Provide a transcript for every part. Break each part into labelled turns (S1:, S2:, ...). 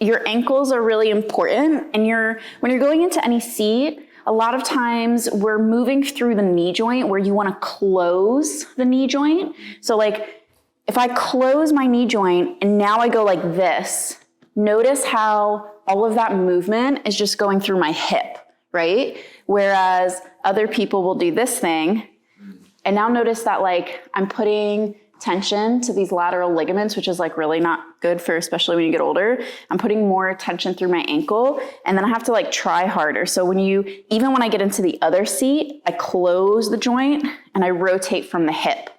S1: your ankles are really important. And when you're going into any seat, a lot of times we're moving through the knee joint where you want to close the knee joint. So like if I close my knee joint and now I go like this, notice how all of that movement is just going through my hip, right? Whereas other people will do this thing. And now notice that like I'm putting tension to these lateral ligaments, which is like really not good for, especially when you get older. I'm putting more tension through my ankle, and then I have to like try harder. So even when I get into the other seat, I close the joint and I rotate from the hip.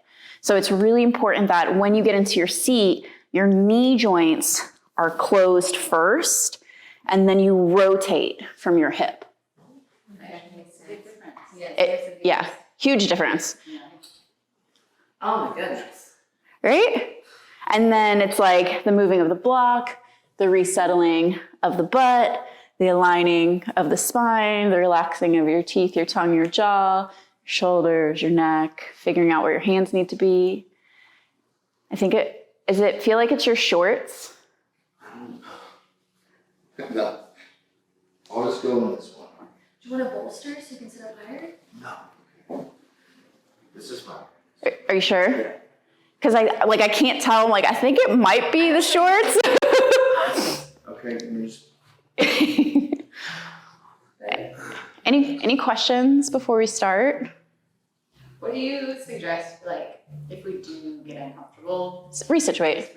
S1: So it's really important that when you get into your seat, your knee joints are closed first, and then you rotate from your hip.
S2: Okay. Big difference.
S1: Yeah, huge difference.
S2: Yeah. Oh my goodness.
S1: Right? And then it's like the moving of the block, the resettling of the butt, the aligning of the spine, the relaxing of your teeth, your tongue, your jaw, your shoulders, your neck, figuring out where your hands need to be. I think does it feel like it's your shorts?
S3: No. I'll just go on this one.
S2: Do you want a bolster so you can sit up higher?
S3: No. This is fine.
S1: Are you sure? Because I can't tell. I'm like, I think it might be the shorts.
S3: Okay, let me just...
S1: Any questions before we start?
S4: What do you suggest, like, if we do get uncomfortable?
S1: Resituate.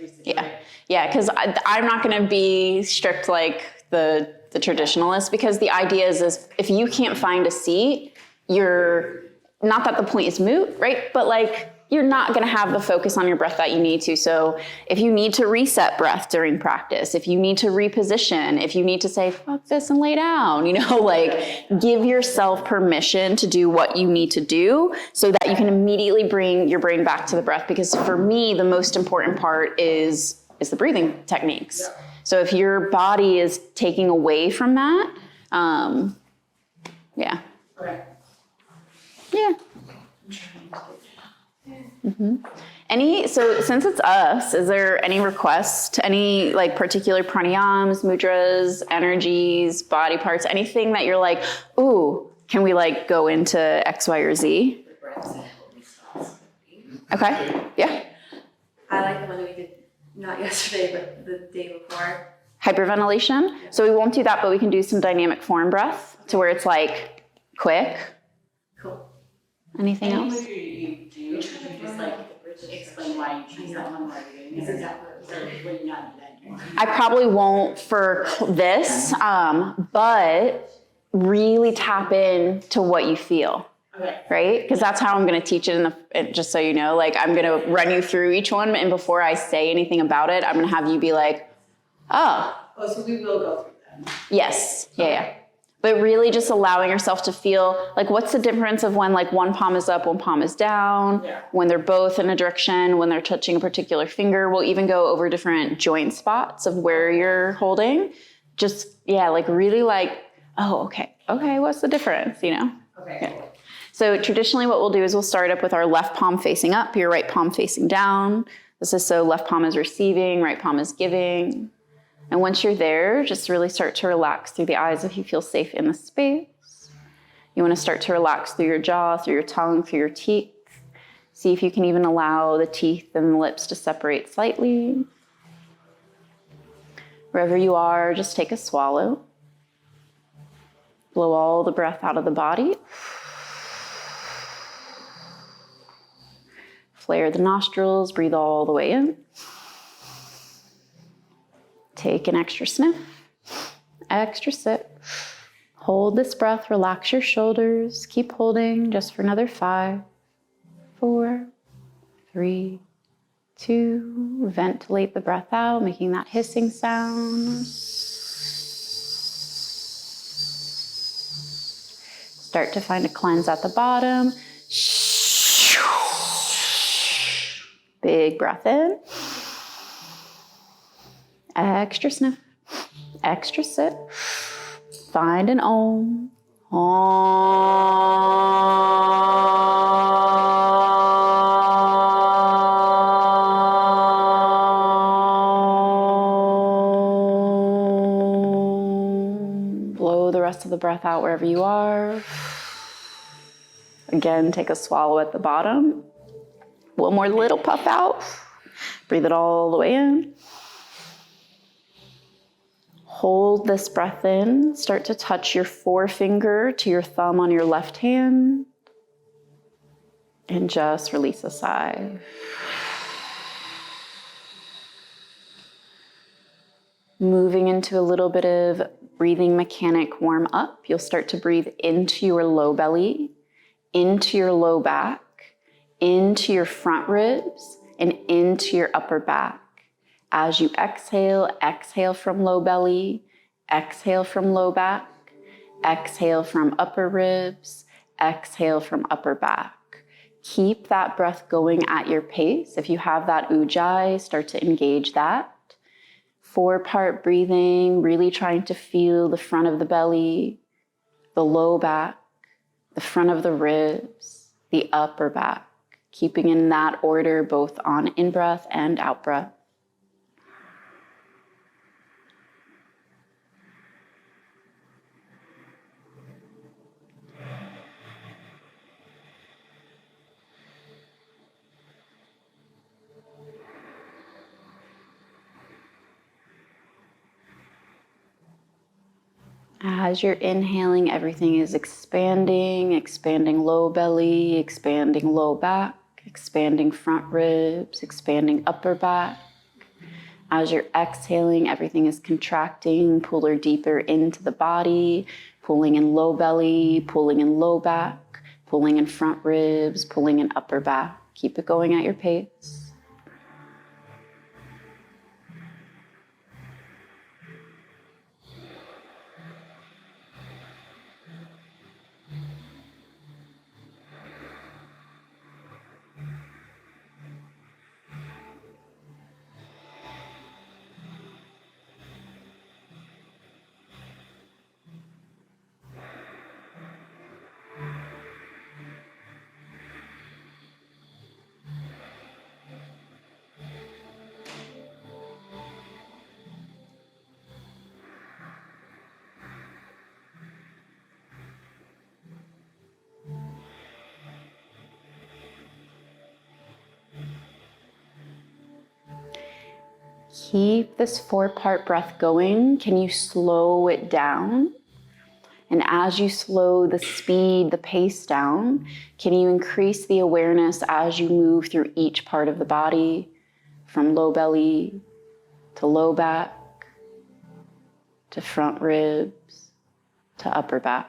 S1: Yeah, because I'm not going to be strict like the traditionalists, because the idea is if you can't find a seat, not that the point is moot, right? But like, you're not going to have the focus on your breath that you need to. So if you need to reset breath during practice, if you need to reposition, if you need to say, fuck this and lay down, like give yourself permission to do what you need to do so that you can immediately bring your brain back to the breath. Because for me, the most important part is the breathing techniques. Yeah. So if your body is taking away from that, yeah.
S4: Okay.
S1: Yeah. Mm-hmm. So since it's us, is there any requests to any like particular pranayams, mudras, energies, body parts, anything that you're like, ooh, can we like go into X, Y, or Z? Okay. Yeah.
S2: I like the one that we did not yesterday, but the day before.
S1: Hyperventilation. Yeah. So we won't do that, but we can do some dynamic form breath to where it's like quick.
S2: Cool.
S1: Anything else?
S4: What do you do? You just like explain why you choose that one, why you're doing it. Exactly. When you're not doing that.
S1: I probably won't for this, but really tap into what you feel.
S4: Okay.
S1: Right? Because that's how I'm going to teach it just so you know, like I'm going to run you through each one, and before I say anything about it, I'm going to have you be like, oh.
S4: Oh, so we will go through them.
S1: Yes. Yeah. But really just allowing yourself to feel like, what's the difference of when like one palm is up, one palm is down, when they're both in a direction, when they're touching a particular finger. We'll even go over different joint spots of where you're holding. Just, like really like, oh, okay, what's the difference,
S4: Okay.
S1: Yeah. So traditionally what we'll do is we'll start up with our left palm facing up, your right palm facing down. This is so left palm is receiving, right palm is giving. And once you're there, just really start to relax through the eyes if you feel safe in the space. You want to start to relax through your jaw, through your tongue, through your teeth. See if you can even allow the teeth and the lips to separate slightly. Wherever you are, just take a swallow. Blow all the breath out of the body. Flare the nostrils, breathe all the way in. Take an extra sniff, extra sip. Hold this breath, relax your shoulders. Keep holding just for another 5, 4, 3, 2. Ventilate the breath out, making that hissing sound. Start to find a cleanse at the bottom. Big breath in. Extra sniff, extra sip. Find an om. the rest of the breath out wherever you are. Again, take a swallow at the bottom. One more little puff out. Breathe it all the way in. Hold this breath in. Start to touch your forefinger to your thumb on your left hand. And just release a sigh. Moving into a little bit of breathing mechanic warm up. You'll start to breathe into your low belly, into your low back, into your front ribs, and into your upper back. As you exhale, exhale from low belly, exhale from low back, exhale from upper ribs, exhale from upper back. Keep that breath going at your pace. If you have that ujjayi, start to engage that. 4-part breathing, really trying to feel the front of the belly, the low back, the front of the ribs, the upper back. Keeping in that order both on in-breath and out-breath. As you're inhaling, everything is expanding, expanding low belly, expanding low back, expanding front ribs, expanding upper back. As you're exhaling, everything is contracting, puller deeper into the body, pulling in low belly, pulling in low back, pulling in front ribs, pulling in upper back. Keep it going at your pace. Keep this 4-part breath going. Can you slow it down? And as you slow the speed, the pace down, can you increase the awareness as you move through each part of the body, from low belly to low back, to front ribs, to upper back?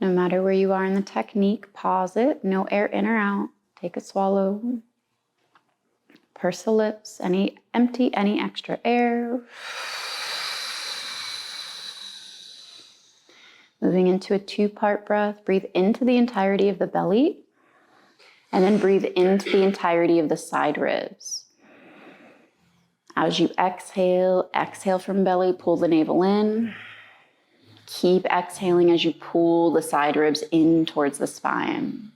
S1: No matter where you are in the technique, pause it. No air in or out. Take a swallow. Purse the lips. Empty any extra air. Moving into a 2-part breath. Breathe into the entirety of the belly. And then breathe into the entirety of the side ribs. As you exhale, exhale from belly. Pull the navel in. Keep exhaling as you pull the side ribs in towards the spine.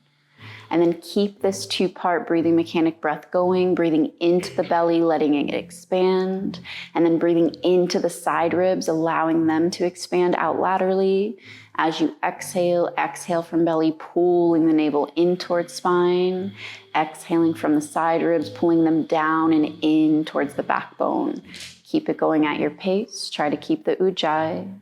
S1: And then keep this 2-part breathing mechanic breath going, breathing into the belly, letting it expand, and then breathing into the side ribs, allowing them to expand out laterally. As you exhale, exhale from belly, pulling the navel in towards spine, exhaling from the side ribs, pulling them down and in towards the backbone. Keep it going at your pace. Try to keep the ujjayi.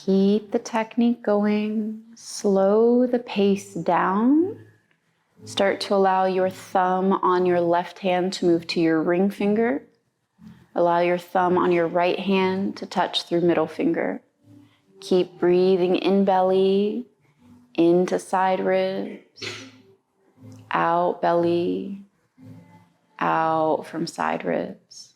S1: Keep the technique going. Slow the pace down. Start to allow your thumb on your left hand to move to your ring finger. Allow your thumb on your right hand to touch through middle finger. Keep breathing in belly, into side ribs, out belly, out from side ribs.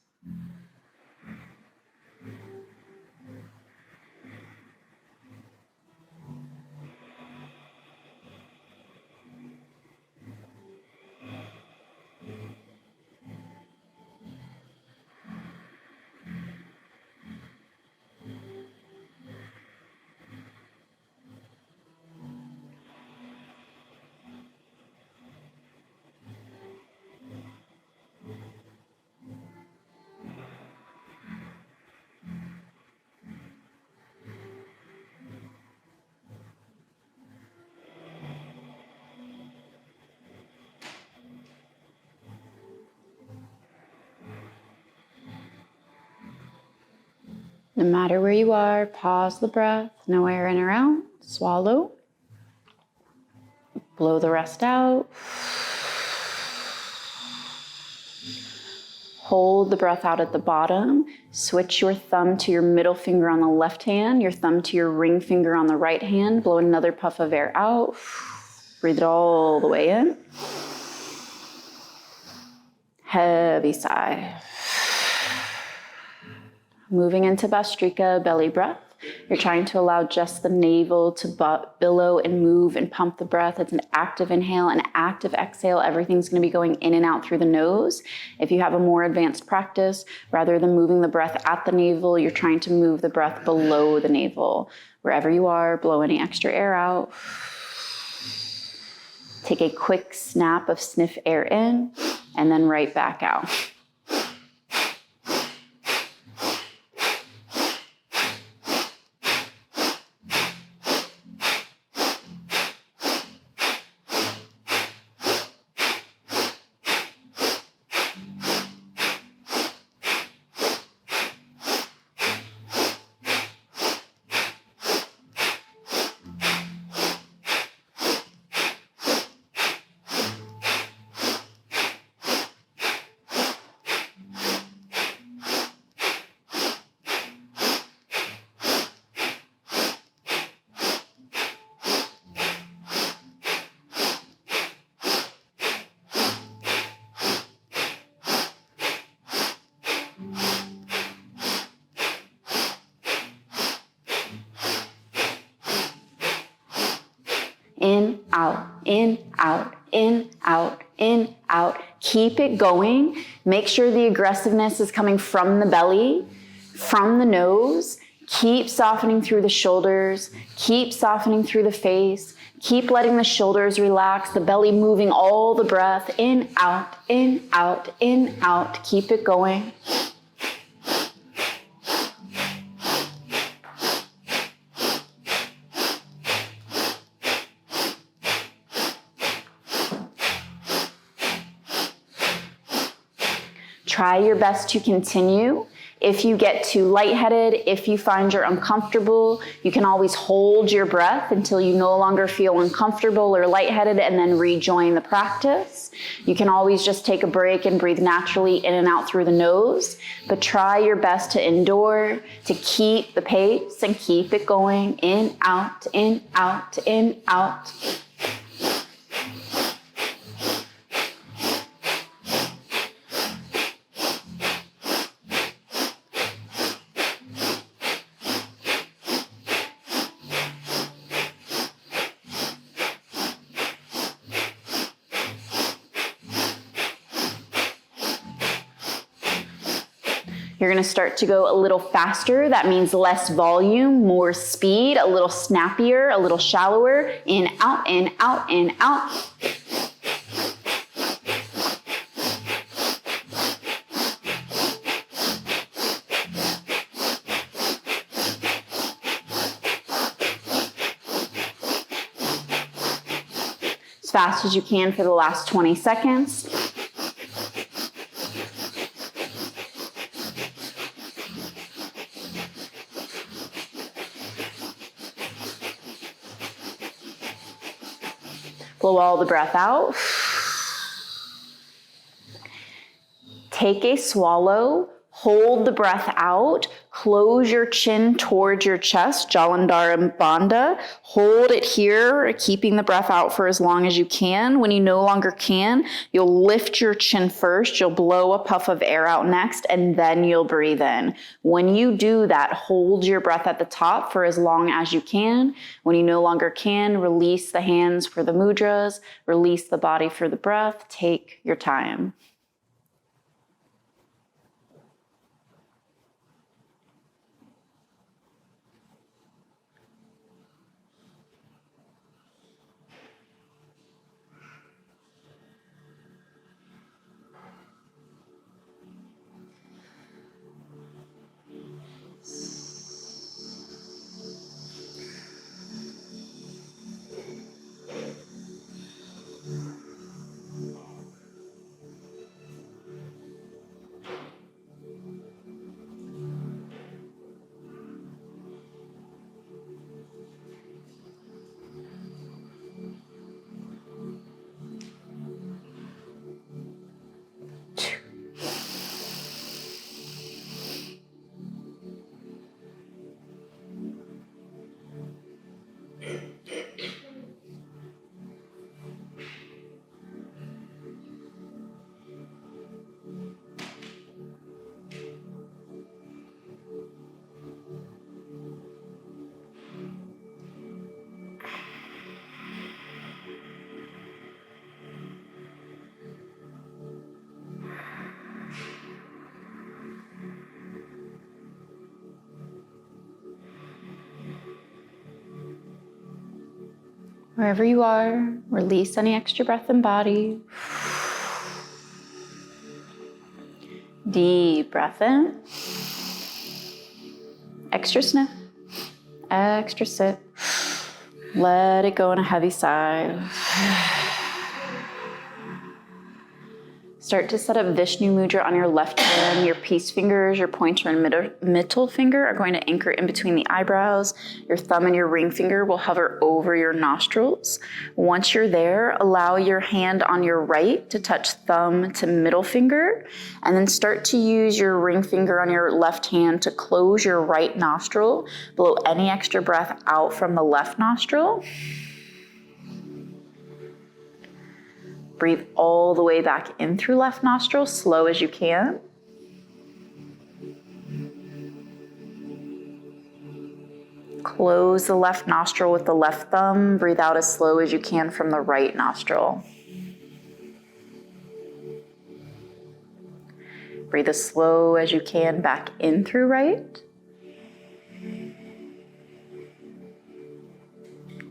S1: No matter where you are, pause the breath, no air in or out, swallow. Blow the rest out. Hold the breath out at the bottom. Switch your thumb to your middle finger on the left hand, your thumb to your ring finger on the right hand. Blow another puff of air out. Breathe it all the way in. Heavy sigh. Moving into Bhastrika, belly breath. You're trying to allow just the navel to billow and move and pump the breath. It's an active inhale, an active exhale. Everything's going to be going in and out through the nose. If you have a more advanced practice, rather than moving the breath at the navel, you're trying to move the breath below the navel. Wherever you are, blow any extra air out. Take a quick snap of sniff air in, and then right back out. In, out, in, out, in, out, in, out. Keep it going. Make sure the aggressiveness is coming from the belly, from the nose. Keep softening through the shoulders. Keep softening through the face. Keep letting the shoulders relax, the belly moving all the breath. In, out, in, out, in, out. Keep it going. Try your best to continue. If you get too lightheaded, if you find you're uncomfortable, you can always hold your breath until you no longer feel uncomfortable or lightheaded and then rejoin the practice. You can always just take a break and breathe naturally in and out through the nose, but try your best to endure, to keep the pace and keep it going. In, out, in, out, in, out. You're going to start to go a little faster. That means less volume, more speed, a little snappier, a little shallower. In, out, in, out, in, out. As fast as you can for the last 20 seconds. Blow all the breath out. Take a swallow. Hold the breath out. Close your chin towards your chest, Jalandhara Bandha. Hold it here, keeping the breath out for as long as you can. When you no longer can, you'll lift your chin first. You'll blow a puff of air out next, and then you'll breathe in. When you do that, hold your breath at the top for as long as you can. When you no longer can, release the hands for the mudras. Release the body for the breath. Take your time. Wherever you are, release any extra breath and body. Deep breath in. Extra sniff. Extra sit. Let it go in a heavy sigh. Start to set up Vishnu Mudra on your left hand. Your peace fingers, your pointer and middle finger are going to anchor in between the eyebrows. Your thumb and your ring finger will hover over your nostrils. Once you're there, allow your hand on your right to touch thumb to middle finger, and then start to use your ring finger on your left hand to close your right nostril. Blow any extra breath out from the left nostril. Breathe all the way back in through left nostril, slow as you can. Close the left nostril with the left thumb. Breathe out as slow as you can from the right nostril. Breathe as slow as you can back in through right.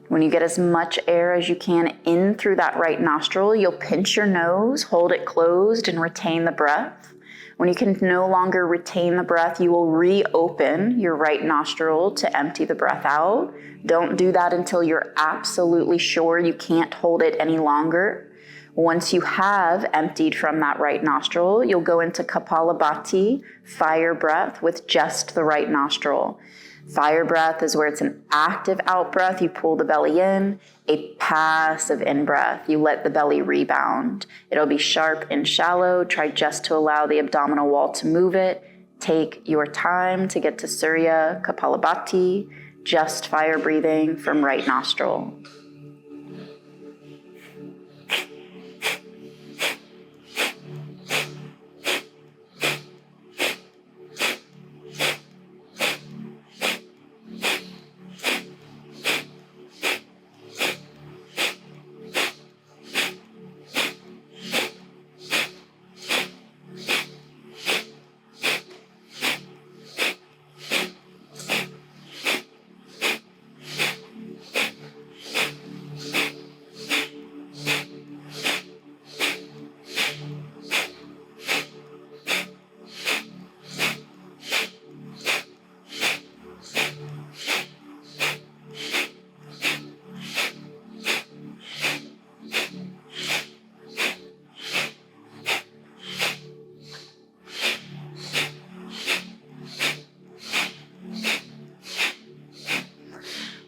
S1: When you get as much air as you can in through that right nostril, you'll pinch your nose, hold it closed, and retain the breath. When you can no longer retain the breath, you will reopen your right nostril to empty the breath out. Don't do that until you're absolutely sure you can't hold it any longer. Once you have emptied from that right nostril, you'll go into Kapalabhati, fire breath, with just the right nostril. Fire breath is where it's an active out breath. You pull the belly in. A passive in breath. You let the belly rebound. It'll be sharp and shallow. Try just to allow the abdominal wall to move it. Take your time to get to Surya Kapalabhati. Just fire breathing from right nostril.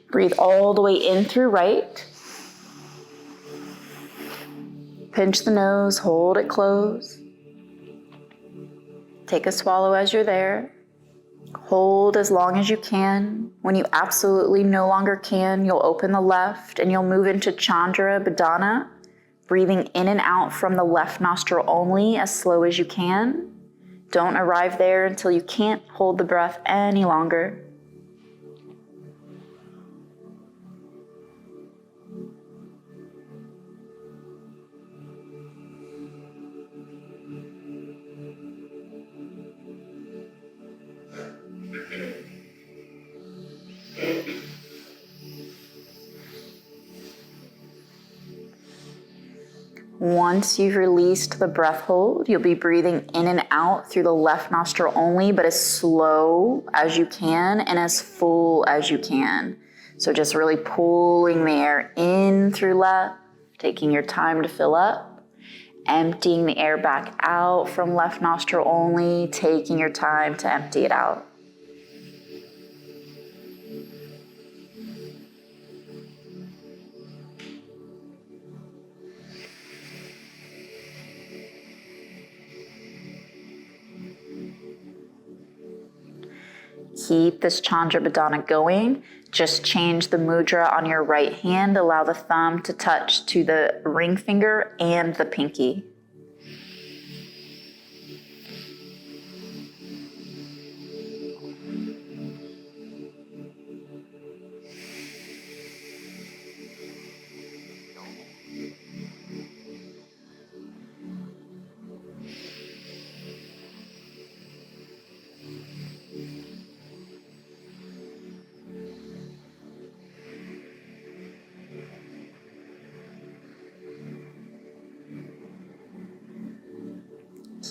S1: Breathe all the way in through right. Pinch the nose, hold it closed. Take a swallow as you're there. Hold as long as you can. When you absolutely no longer can, you'll open the left and you'll move into Chandra Badana, breathing in and out from the left nostril only as slow as you can. Don't arrive there until you can't hold the breath any longer. Once you've released the breath hold, you'll be breathing in and out through the left nostril only, but as slow as you can and as full as you can. So just really pulling the air in through left, taking your time to fill up, emptying the air back out from left nostril only, taking your time to empty it out. Keep this Chandra Badana going. Just change the mudra on your right hand. Allow the thumb to touch to the ring finger and the pinky.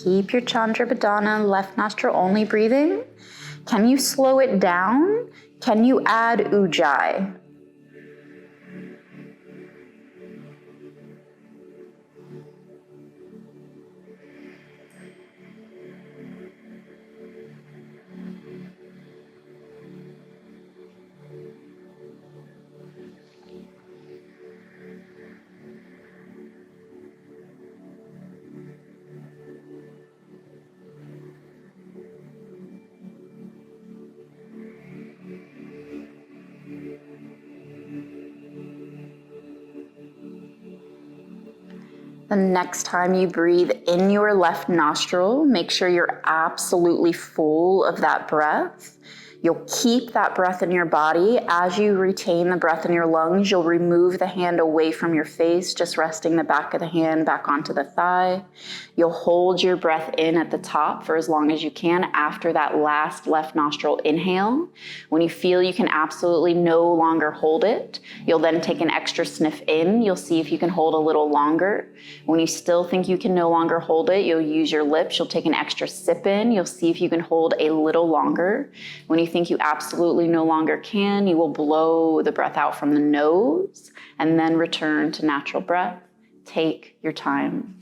S1: Keep your Chandra Badana left nostril only breathing. Can you slow it down? Can you add Ujjayi? The next time you breathe in your left nostril, make sure you're absolutely full of that breath. You'll keep that breath in your body. As you retain the breath in your lungs, you'll remove the hand away from your face, just resting the back of the hand back onto the thigh. You'll hold your breath in at the top for as long as you can after that last left nostril inhale. When you feel you can absolutely no longer hold it, you'll then take an extra sniff in. You'll see if you can hold a little longer. When you still think you can no longer hold it, you'll use your lips. You'll take an extra sip in. You'll see if you can hold a little longer. When you think you absolutely no longer can, you will blow the breath out from the nose and then return to natural breath. Take your time.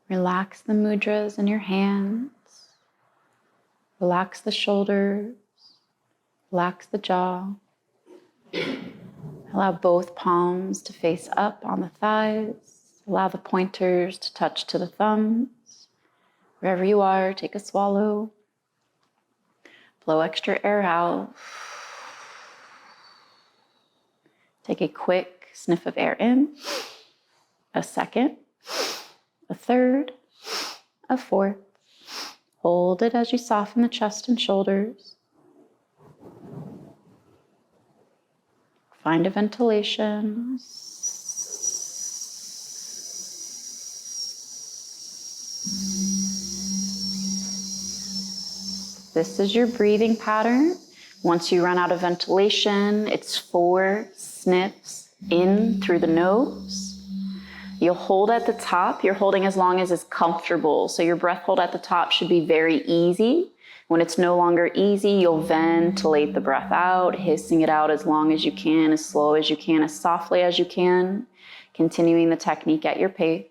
S1: Relax the mudras in your hands. Relax the shoulders. Relax the jaw. Allow both palms to face up on the thighs. Allow the pointers to touch to the thumbs. Wherever you are, take a swallow. Blow extra air out. Take a quick sniff of air in. A second. A third. A fourth. Hold it as you soften the chest and shoulders. Find a ventilation. This is your breathing pattern. Once you run out of ventilation, it's 4 sniffs in through the nose. You'll hold at the top. You're holding as long as it's comfortable. So your breath hold at the top should be very easy. When it's no longer easy, you'll ventilate the breath out, hissing it out as long as you can, as slow as you can, as softly as you can, continuing the technique at your pace.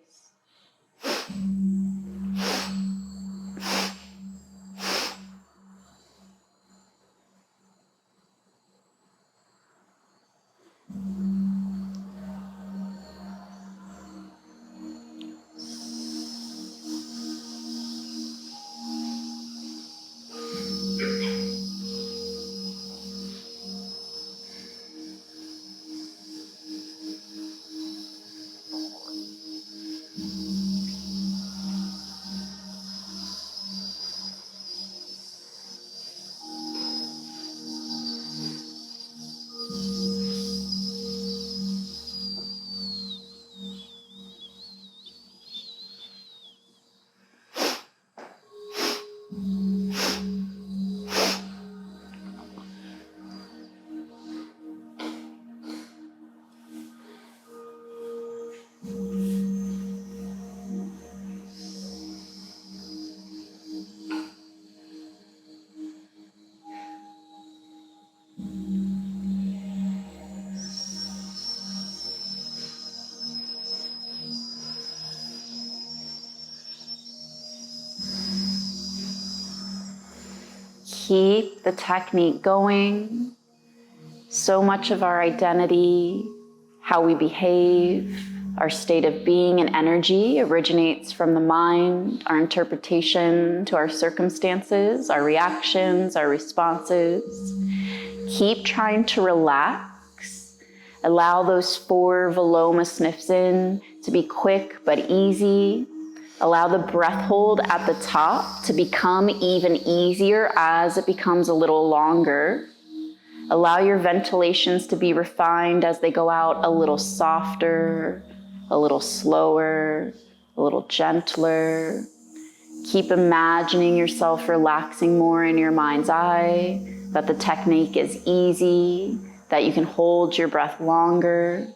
S1: Keep the technique going. So much of our identity, how we behave, our state of being and energy originates from the mind, our interpretation to our circumstances, our reactions, our responses. Keep trying to relax. Allow those 4 Viloma sniffs in to be quick but easy. Allow the breath hold at the top to become even easier as it becomes a little longer. Allow your ventilations to be refined as they go out a little softer, a little slower, a little gentler. Keep imagining yourself relaxing more in your mind's eye, that the technique is easy, that you can hold your breath longer,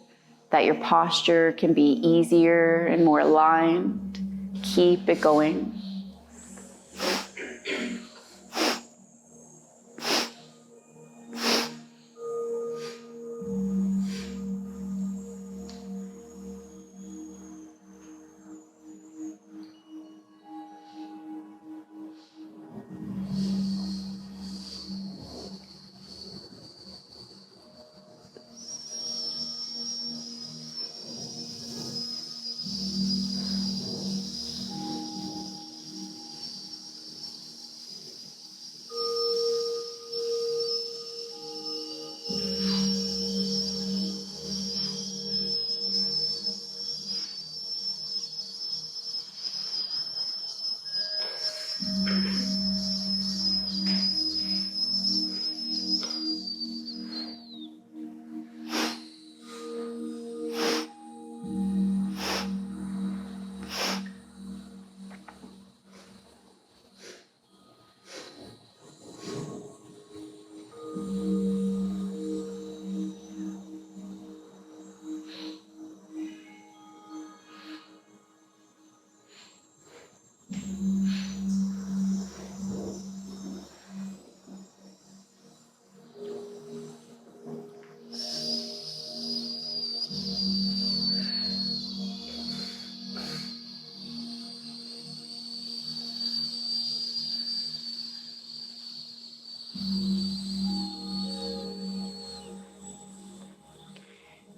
S1: that your posture can be easier and more aligned. Keep it going.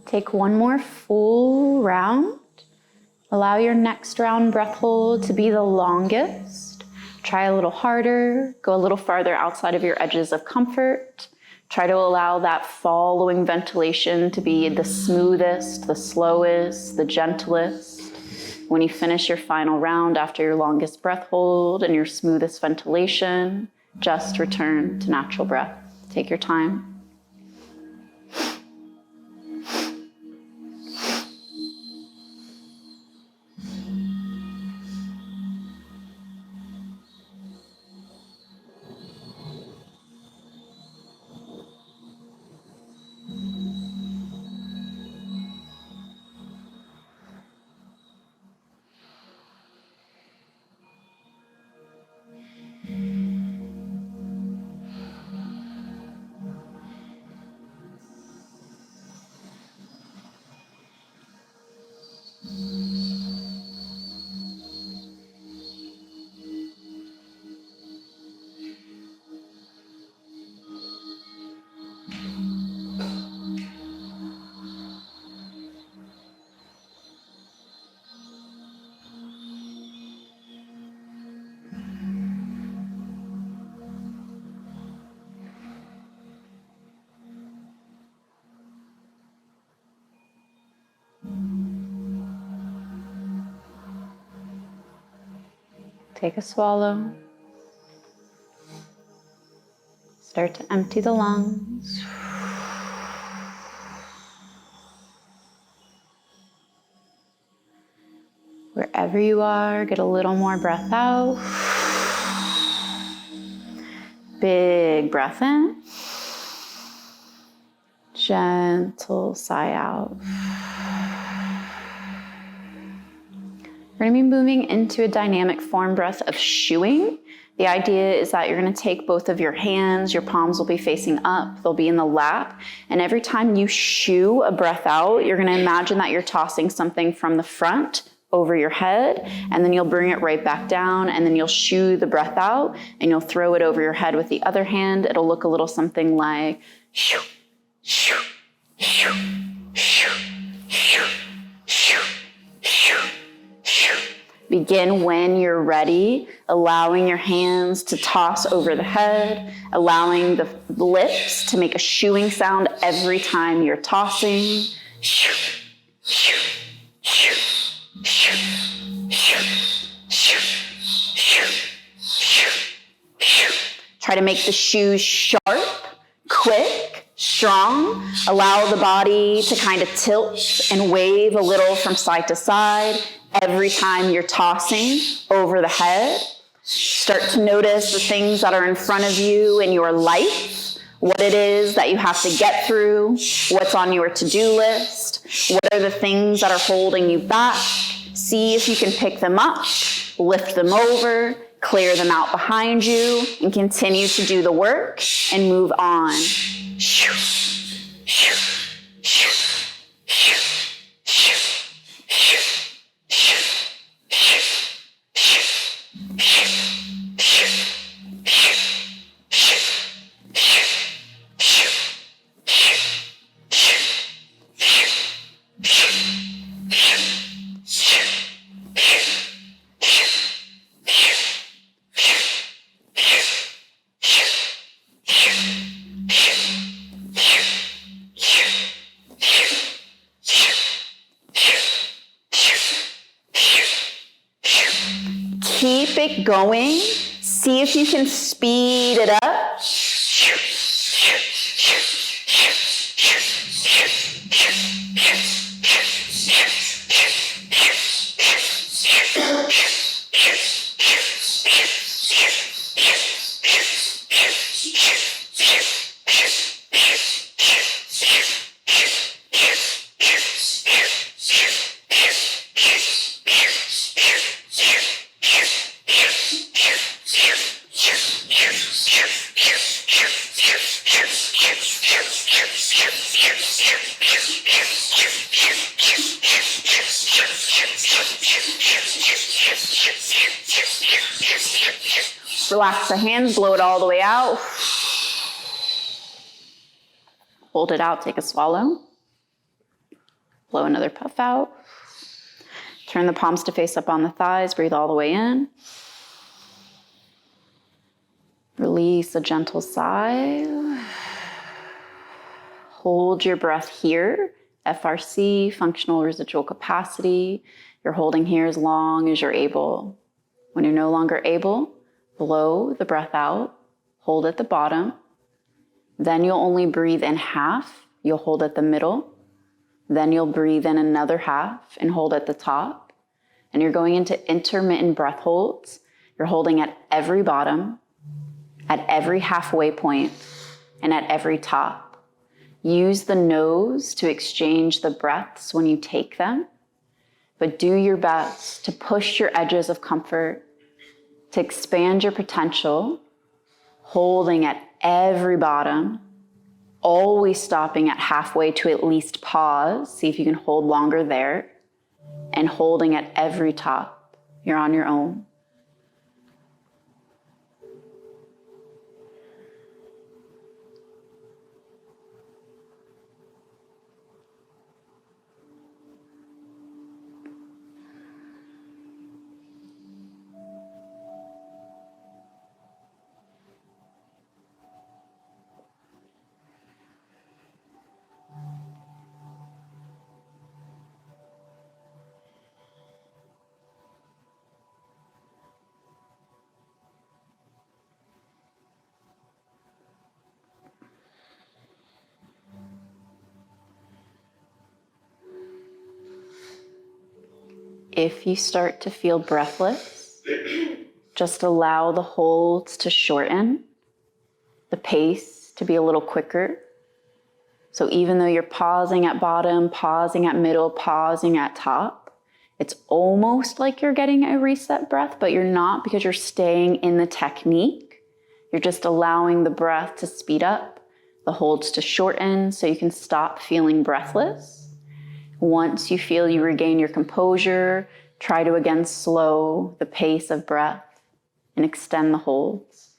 S1: Take one more full round. Allow your next round breath hold to be the longest. Try a little harder, go a little farther outside of your edges of comfort. Try to allow that following ventilation to be the smoothest, the slowest, the gentlest. When you finish your final round after your longest breath hold and your smoothest ventilation, just return to natural breath. Take your time. Take a swallow. Start to empty the lungs. Wherever you are, get a little more breath out. Big breath in. Gentle sigh out. We're going to be moving into a dynamic form breath of shooing. The idea is that you're going to take both of your hands, your palms will be facing up, they'll be in the lap, and every time you shoo a breath out, you're going to imagine that you're tossing something from the front over your head, and then you'll bring it right back down, and then you'll shoo the breath out, and you'll throw it over your head with the other hand. It'll look a little something like shoo, shoo, shoo, shoo, shoo, shoo, shoo. Begin when you're ready, allowing your hands to toss over the head, allowing the lips to make a shooing sound every time you're tossing. Shoo, shoo, shoo, shoo, shoo, shoo, shoo, shoo, shoo. Try to make the shoes sharp, quick, strong. Allow the body to kind of tilt and wave a little from side to side every time you're tossing over the head. Start to notice the things that are in front of you in your life, what it is that you have to get through, what's on your to-do list, what are the things that are holding you back. See if you can pick them up, lift them over, clear them out behind you, and continue to do the work and move on. Shoo, shoo, shoo, shoo, shoo, shoo. Keep it going. See if you can speed it up. Relax the hands, blow it all the way out. Hold it out, take a swallow. Blow another puff out. Turn the palms to face up on the thighs, breathe all the way in. Release a gentle sigh. Hold your breath here FRC, functional residual capacity. You're holding here as long as you're able. When you're no longer able, blow the breath out, hold at the bottom. Then you'll only breathe in half. You'll hold at the middle. Then you'll breathe in another half and hold at the top. And you're going into intermittent breath holds. You're holding at every bottom, at every halfway point, and at every top. Use the nose to exchange the breaths when you take them, but do your best to push your edges of comfort, to expand your potential, holding at every bottom, always stopping at halfway to at least pause. See if you can hold longer there, and holding at every top. You're on your own. If you start to feel breathless, just allow the holds to shorten, the pace to be a little quicker. So even though you're pausing at bottom, pausing at middle, pausing at top, it's almost like you're getting a reset breath, but you're not, because you're staying in the technique. You're just allowing the breath to speed up, the holds to shorten, so you can stop feeling breathless. Once you feel you regain your composure, try to again slow the pace of breath and extend the holds.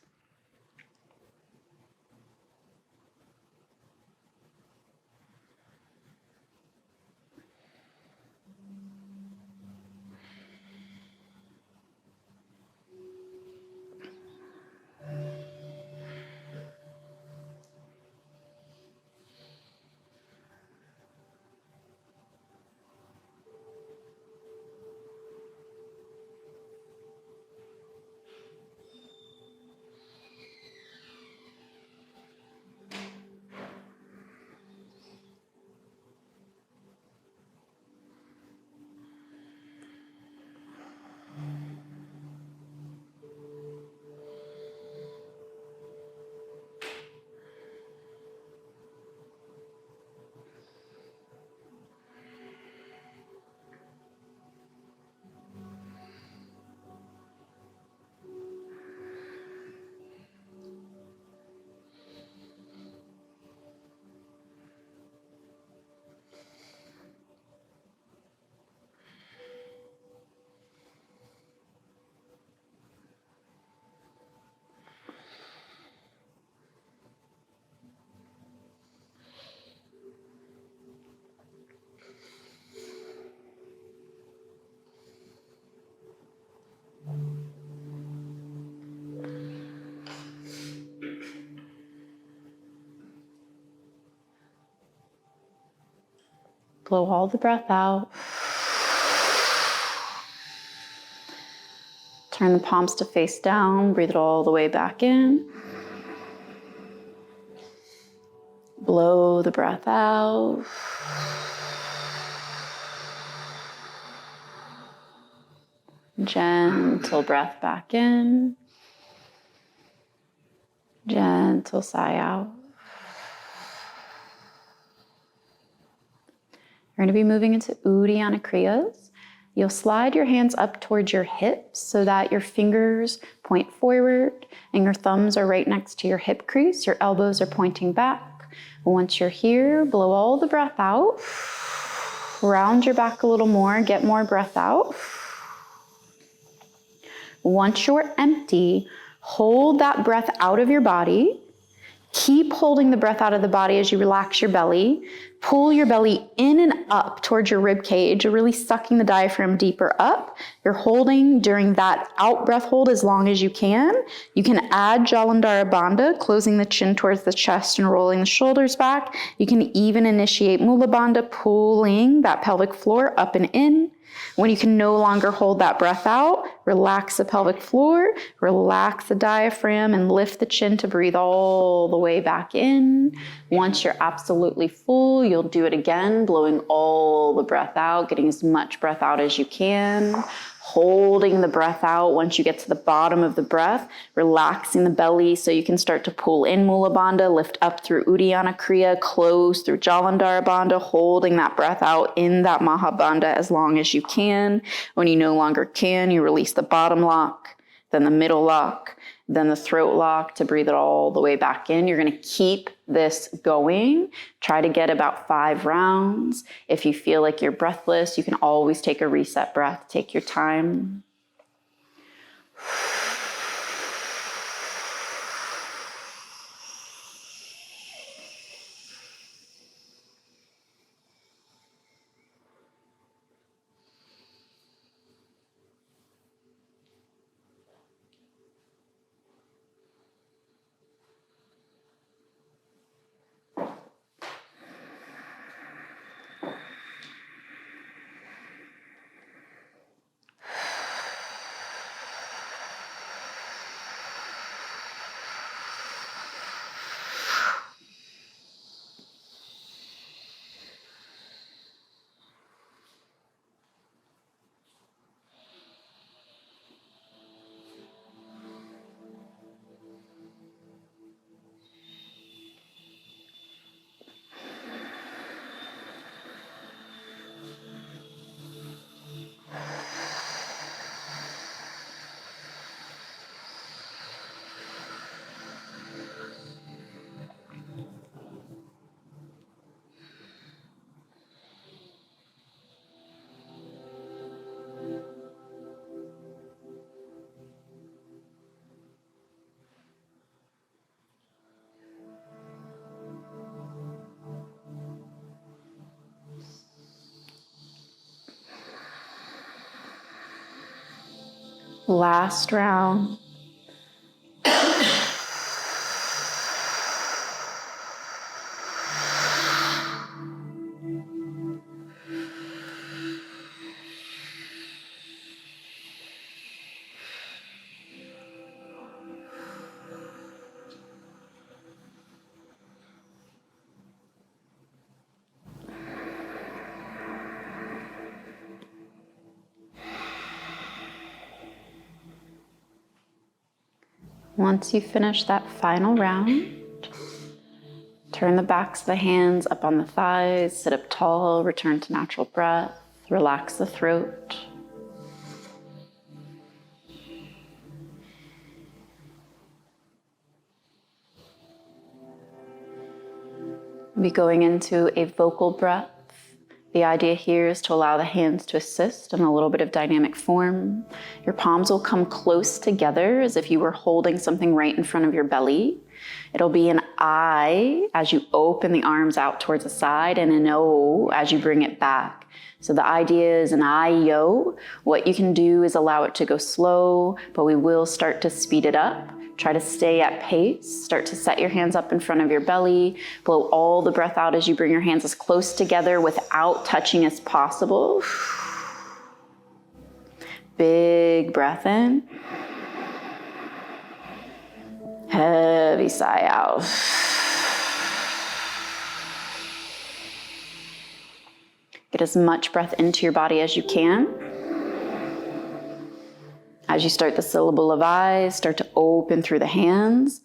S1: Blow all the breath out. Turn the palms to face down. Breathe it all the way back in. Blow the breath out. Gentle breath back in. Gentle sigh out. You're going to be moving into Uddiyana Kriyas. You'll slide your hands up towards your hips so that your fingers point forward and your thumbs are right next to your hip crease. Your elbows are pointing back. Once you're here, blow all the breath out. Round your back a little more, get more breath out. Once you're empty, hold that breath out of your body. Keep holding the breath out of the body as you relax your belly. Pull your belly in and up towards your rib cage. You're really sucking the diaphragm deeper up. You're holding during that out breath hold as long as you can. You can add Jalandhara Bandha, closing the chin towards the chest and rolling the shoulders back. You can even initiate Mula Bandha, pulling that pelvic floor up and in. When you can no longer hold that breath out, relax the pelvic floor, relax the diaphragm, and lift the chin to breathe all the way back in. Once you're absolutely full, you'll do it again, blowing all the breath out, getting as much breath out as you can. Holding the breath out. Once you get to the bottom of the breath, relaxing the belly so you can start to pull in Mula Bandha, lift up through Uddiyana Kriya, close through Jalandhara Bandha, holding that breath out in that Maha Bandha as long as you can. When you no longer can, you release the bottom lock, then the middle lock, then the throat lock to breathe it all the way back in. You're going to keep this going. Try to get about 5 rounds. If you feel like you're breathless, you can always take a reset breath. Take your time. Last round. Once you finish that final round, turn the backs of the hands up on the thighs, sit up tall, return to natural breath, relax the throat. We'll be going into a vocal breath. The idea here is to allow the hands to assist in a little bit of dynamic form. Your palms will come close together as if you were holding something right in front of your belly. It'll be an I as you open the arms out towards the side and an O as you bring it back. So the idea is an I-yo. What you can do is allow it to go slow, but we will start to speed it up. Try to stay at pace. Start to set your hands up in front of your belly. Blow all the breath out as you bring your hands as close together without touching as possible. Big breath in. Heavy sigh out. Get as much breath into your body as you can. As you start the syllable of I, start to open through the hands.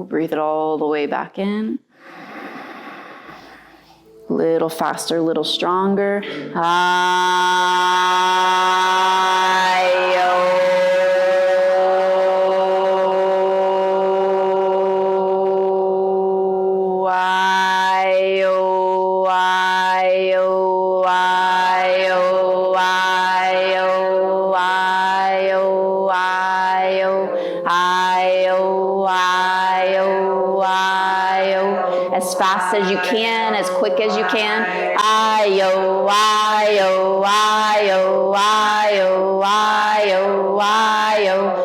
S1: Breathe it all the way back in. Little faster, little stronger. As fast as you can, as quick as you can. I-o, I-o, I-o, I-o, I-o, I-o,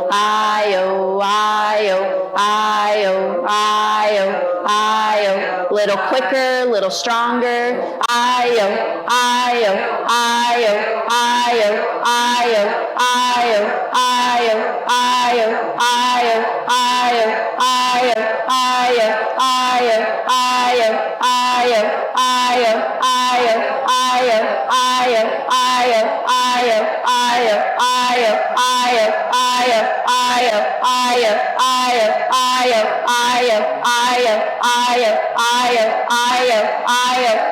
S1: I-o, I-o, I-o, I-o, I-o. Little quicker, little stronger. I-o, I-o, I-o, I-o, I-o, I-o, I-o, I-o, I-o,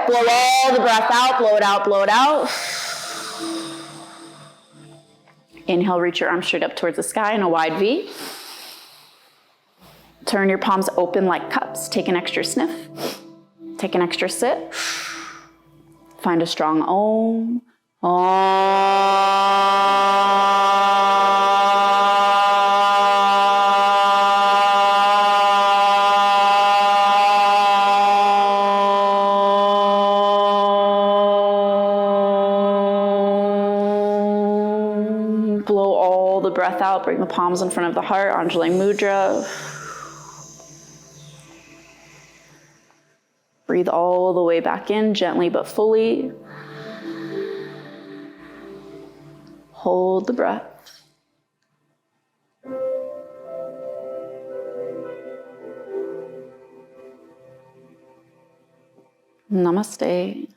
S1: Blow all the breath out, blow it out, blow it out. Inhale, reach your arms straight up towards the sky in a wide V. Turn your palms open like cups. Take an extra sniff. Take an extra sip. Find a strong Om. Blow all the breath out. Bring the palms in front of the heart. Anjali Mudra. Breathe all the way back in, gently but fully. Hold the breath. Namaste.